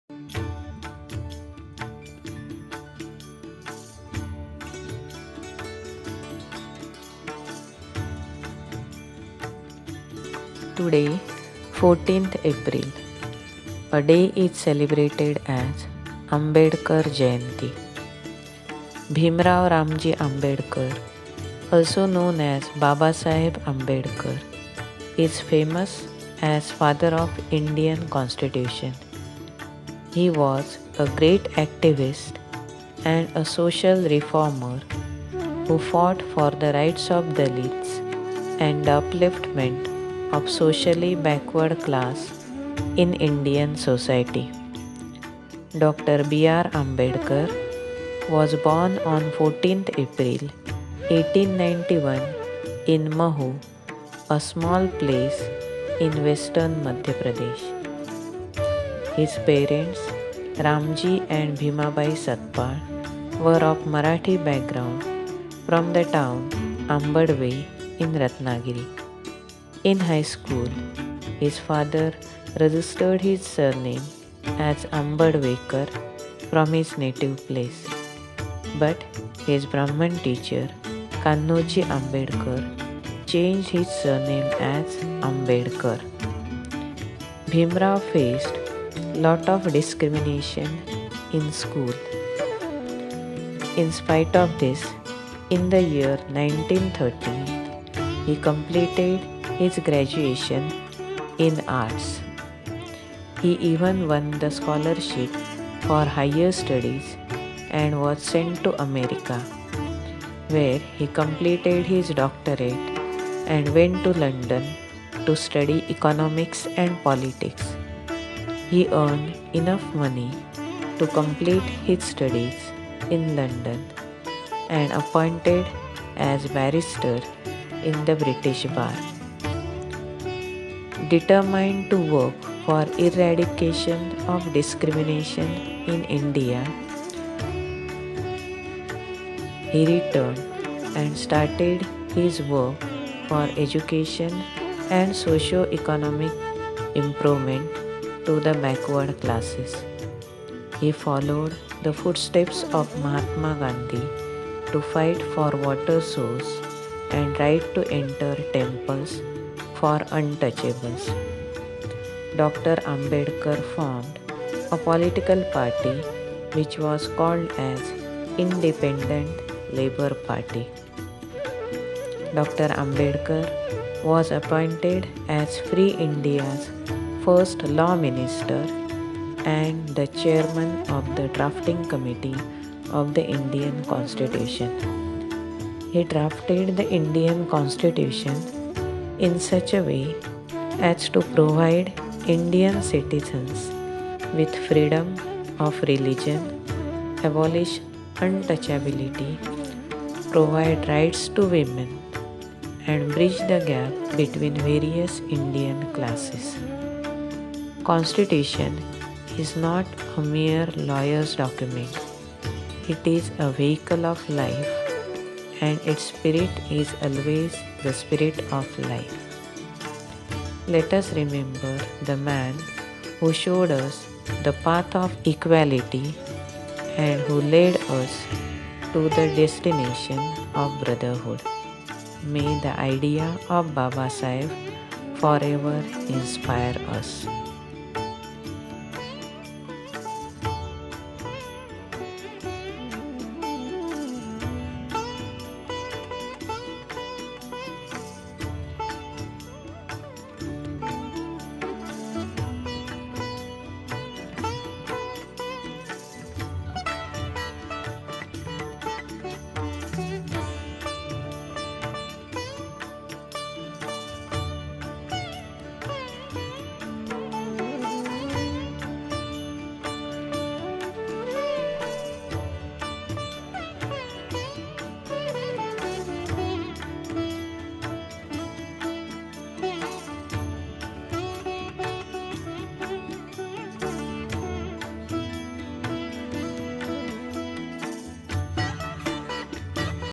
Today, 14th April, a day is celebrated as Ambedkar Jayanti. Bhimrao Ramji Ambedkar, also known as Babasaheb Ambedkar, is famous as father of Indian Constitution. He was a great activist and a social reformer who fought for the rights of Dalits and the upliftment of socially backward class in Indian society. Dr. B.R. Ambedkar was born on 14th April 1891 in Mahu, a small place in western Madhya Pradesh. His parents, Ramji and Bhimabai Satpal, were of Marathi background from the town Ambadve in Ratnagiri. In high school, his father registered his surname as Ambadvekar from his native place. But his Brahman teacher, Kannoji Ambedkar, changed his surname as Ambedkar. Bhimrao faced lot of discrimination in school. In spite of this, in the year 1930, he completed his graduation in arts. He even won the scholarship for higher studies and was sent to America, where he completed his doctorate and went to London to study economics and politics. He earned enough money to complete his studies in London and appointed as barrister in the British Bar. Determined to work for eradication of discrimination in India, he returned and started his work for education and socio-economic improvement to the backward classes. He followed the footsteps of Mahatma Gandhi to fight for water source and right to enter temples for untouchables. Dr. Ambedkar formed a political party which was called as Independent Labour Party. Dr. Ambedkar was appointed as Free India's first law minister and the chairman of the drafting committee of the Indian Constitution. He drafted the Indian Constitution in such a way as to provide Indian citizens with freedom of religion, abolish untouchability, provide rights to women, and bridge the gap between various Indian classes. Constitution is not a mere lawyer's document. It is a vehicle of life, and its spirit is always the spirit of life. Let us remember the man who showed us the path of equality and who led us to the destination of brotherhood. May the idea of Babasaheb forever inspire us.